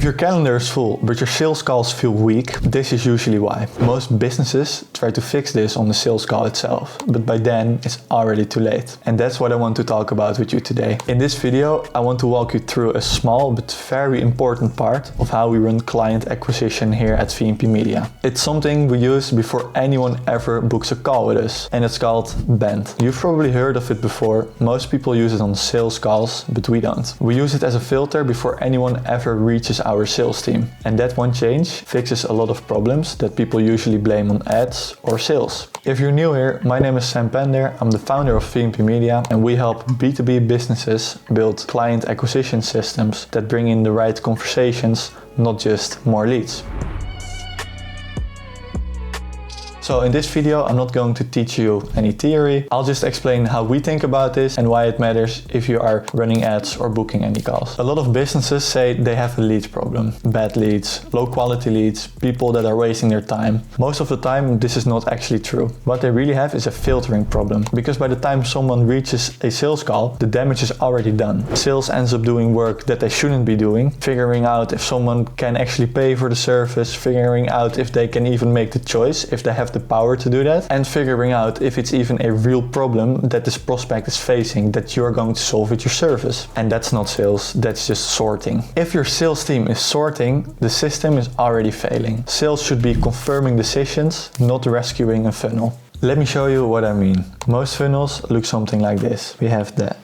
If your calendar is full, but your sales calls feel weak, this is usually why. Most businesses try to fix this on the sales call itself, but by then it's already too late. And that's what I want to talk about with you today. In this video, I want to walk you through a small but very important part of how we run client acquisition here at VNP Media. It's something we use before anyone ever books a call with us, and it's called BANT. You've probably heard of it before. Most people use it on sales calls, but we don't. We use it as a filter before anyone ever reaches our sales team. And that one change fixes a lot of problems that people usually blame on ads or sales. If you're new here, my name is Sam Pender. I'm the founder of VNP Media, and we help B2B businesses build client acquisition systems that bring in the right conversations, not just more leads. So in this video, I'm not going to teach you any theory. I'll just explain how we think about this and why it matters if you are running ads or booking any calls. A lot of businesses say they have a lead problem. Bad leads, low quality leads, people that are wasting their time. Most of the time, this is not actually true. What they really have is a filtering problem, because by the time someone reaches a sales call, the damage is already done. Sales ends up doing work that they shouldn't be doing, figuring out if someone can actually pay for the service, figuring out if they can even make the choice, if they have the power to do that, and figuring out if it's even a real problem that this prospect is facing that you're going to solve with your service. And that's not sales, that's just sorting. If your sales team is sorting, the system is already failing. Sales should be confirming decisions, not rescuing a funnel. Let me show you what I mean. Most funnels look something like this. We have the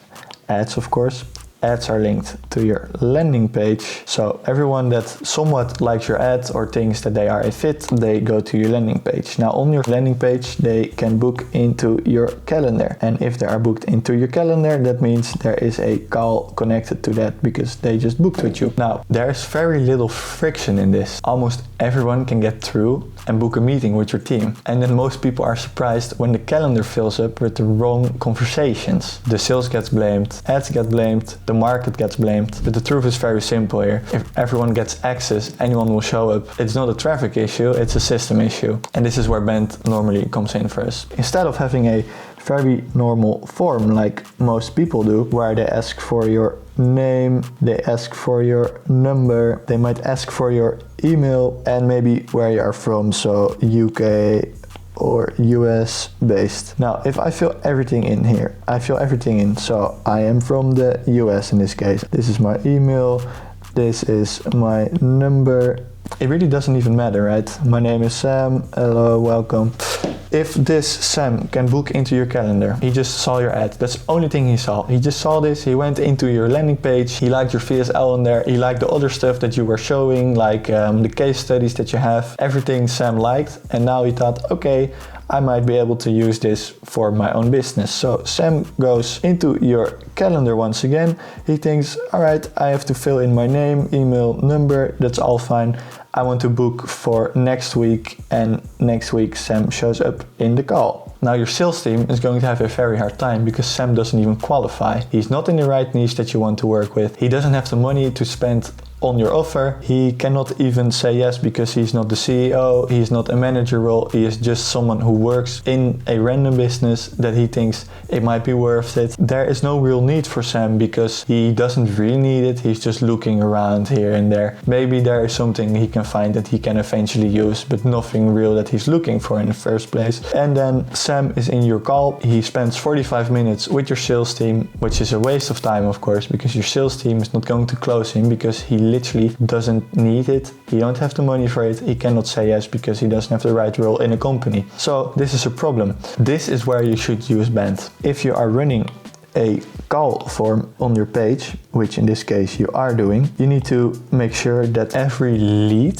ads, of course. Ads are linked to your landing page. So everyone that somewhat likes your ad or thinks that they are a fit, they go to your landing page. Now on your landing page, they can book into your calendar. And if they are booked into your calendar, that means there is a call connected to that because they just booked with you. Now, there's very little friction in this. Almost everyone can get through and book a meeting with your team. And then most people are surprised when the calendar fills up with the wrong conversations. The sales gets blamed, ads get blamed, the market gets blamed. But the truth is very simple here. If everyone gets access, anyone will show up. It's not a traffic issue, it's a system issue. And this is where BANT normally comes in for us. Instead of having a very normal form like most people do, where they ask for your name, they ask for your number, they might ask for your email, and maybe where you are from, so UK or US based. Now, if I fill everything in here, I fill everything in. So I am from the US in this case. This is my email, this is my number. It really doesn't even matter, right? My name is Sam, hello, welcome. If this Sam can book into your calendar, he just saw your ad. That's the only thing he saw. He just saw this, he went into your landing page, he liked your VSL in there, he liked the other stuff that you were showing, like the case studies that you have, everything Sam liked, and now he thought, okay, I might be able to use this for my own business. So Sam goes into your calendar once again. He thinks, all right, I have to fill in my name, email, number, that's all fine. I want to book for next week, and next week Sam shows up in the call. Now your sales team is going to have a very hard time because Sam doesn't even qualify. He's not in the right niche that you want to work with. He doesn't have the money to spend on your offer. He cannot even say yes because he's not the CEO, he's not a manager role, he is just someone who works in a random business that he thinks it might be worth it. There is no real need for Sam because he doesn't really need it, he's just looking around here and there. Maybe there is something he can find that he can eventually use, but nothing real that he's looking for in the first place. And then Sam is in your call, he spends 45 minutes with your sales team, which is a waste of time of course, because your sales team is not going to close him because he literally doesn't need it. He don't have the money for it. He cannot say yes because he doesn't have the right role in a company. So this is a problem. This is where you should use BANT. If you are running a call form on your page, which in this case you are doing, you need to make sure that every lead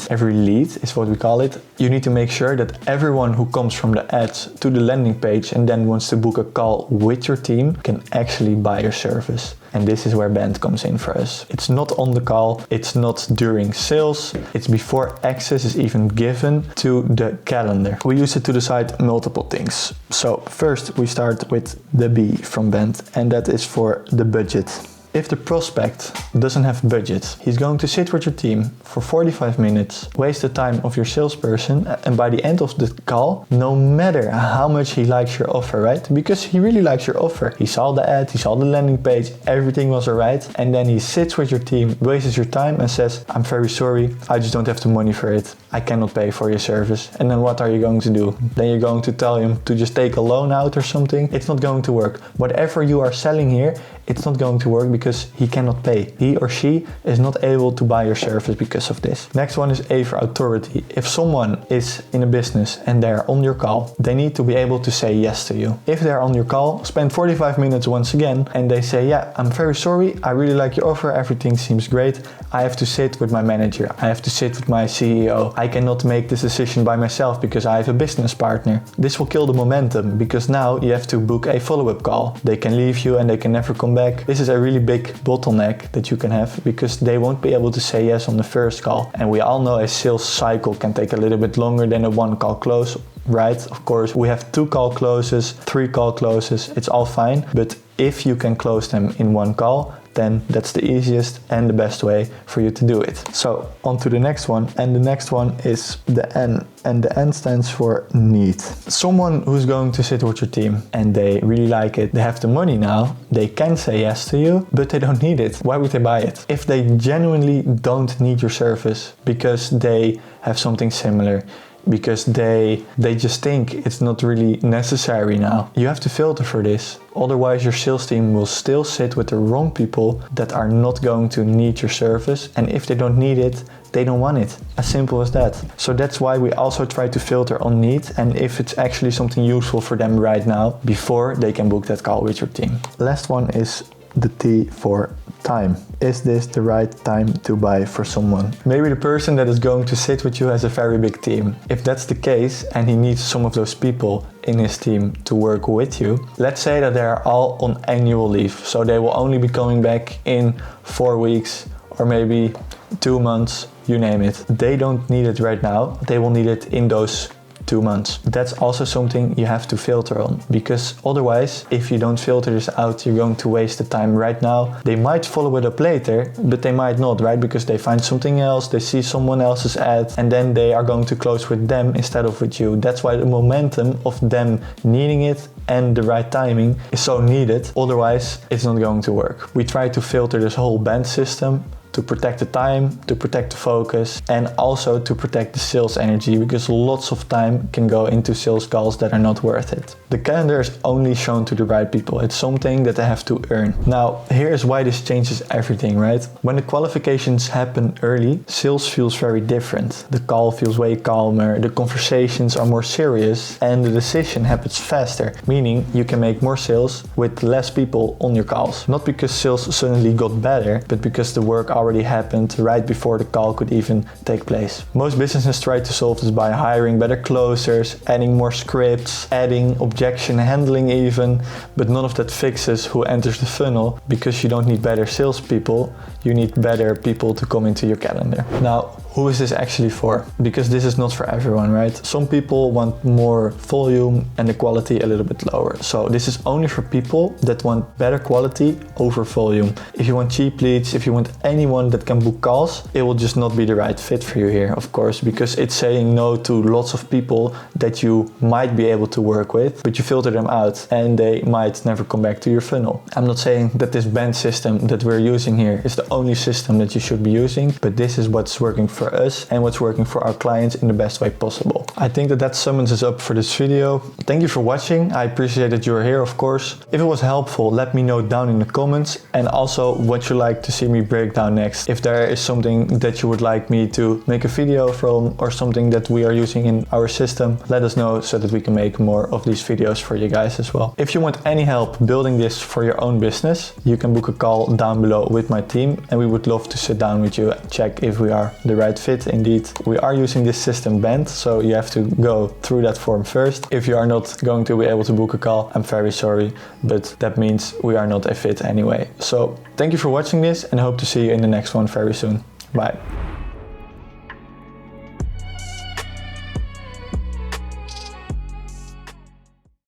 is what we call it, you need to make sure that everyone who comes from the ads to the landing page and then wants to book a call with your team can actually buy your service. And this is where BANT comes in for us. It's not on the call, it's not during sales, it's before access is even given to the calendar. We use it to decide multiple things. So first we start with the B from BANT, and that is for the budget. If the prospect doesn't have budget, he's going to sit with your team for 45 minutes, waste the time of your salesperson, and by the end of the call, no matter how much he likes your offer, right? Because he really likes your offer. He saw the ad, he saw the landing page, everything was alright, and then he sits with your team, wastes your time and says, I'm very sorry, I just don't have the money for it. I cannot pay for your service. And then what are you going to do? Then you're going to tell him to just take a loan out or something. It's not going to work. Whatever you are selling here, it's not going to work because he cannot pay. He or she is not able to buy your service because of this. Next one is A for authority. If someone is in a business and they're on your call, they need to be able to say yes to you. If they're on your call, spend 45 minutes once again and they say, yeah, I'm very sorry, I really like your offer, everything seems great. I have to sit with my manager, I have to sit with my CEO. I cannot make this decision by myself because I have a business partner. This will kill the momentum because now you have to book a follow-up call. They can leave you and they can never come back. This is a really big bottleneck that you can have because they won't be able to say yes on the first call. And we all know a sales cycle can take a little bit longer than a one call close, right? Of course, we have 2 call closes, 3 call closes, it's all fine. But if you can close them in one call, then that's the easiest and the best way for you to do it. So on to the next one, and the next one is the N, and the N stands for need. Someone who's going to sit with your team and they really like it, they have the money now, they can say yes to you, but they don't need it. Why would they buy it? If they genuinely don't need your service because they have something similar, because they just think it's not really necessary now. You have to filter for this. Otherwise your sales team will still sit with the wrong people that are not going to need your service, and if they don't need it, they don't want it. As simple as that. So that's why we also try to filter on need and if it's actually something useful for them right now before they can book that call with your team. Last one is the T for time. Is this the right time to buy for someone? Maybe the person that is going to sit with you has a very big team. If that's the case and he needs some of those people in his team to work with you, let's say that they are all on annual leave, so they will only be coming back in 4 weeks or maybe 2 months, you name it. They don't need it right now, they will need it in those 2 months. That's also something you have to filter on, because otherwise, if you don't filter this out, you're going to waste the time right now. They might follow it up later, but they might not, right? Because they find something else, they see someone else's ad, and then they are going to close with them instead of with you. That's why the momentum of them needing it and the right timing is so needed. Otherwise, it's not going to work. We try to filter this whole BANT system to protect the time, to protect the focus, and also to protect the sales energy, because lots of time can go into sales calls that are not worth it. The calendar is only shown to the right people. It's something that they have to earn. Now, here's why this changes everything, right? When the qualifications happen early, sales feels very different. The call feels way calmer, the conversations are more serious, and the decision happens faster, meaning you can make more sales with less people on your calls. Not because sales suddenly got better, but because the work already happened right before the call could even take place. Most businesses try to solve this by hiring better closers, adding more scripts, adding objection handling even, but none of that fixes who enters the funnel, because you don't need better salespeople, you need better people to come into your calendar. Now, who is this actually for? Because this is not for everyone, right? Some people want more volume and the quality a little bit lower. So this is only for people that want better quality over volume. If you want cheap leads, if you want anyone that can book calls, it will just not be the right fit for you here, of course, because it's saying no to lots of people that you might be able to work with, but you filter them out and they might never come back to your funnel. I'm not saying that this BANT system that we're using here is the only system that you should be using, but this is what's working for us and what's working for our clients in the best way possible. I think that sums us up for this video. Thank you for watching. I appreciate that you're here, of course. If it was helpful, let me know down in the comments, and also what you like to see me break down next. If there is something that you would like me to make a video from, or something that we are using in our system, let us know so that we can make more of these videos for you guys as well. If you want any help building this for your own business, you can book a call down below with my team, and we would love to sit down with you and check if we are the right fit indeed. We are using this system BANT, so you have to go through that form first. If you are not going to be able to book a call, I'm very sorry, but that means we are not a fit anyway. So thank you for watching this, and hope to see you in the next one very soon. Bye.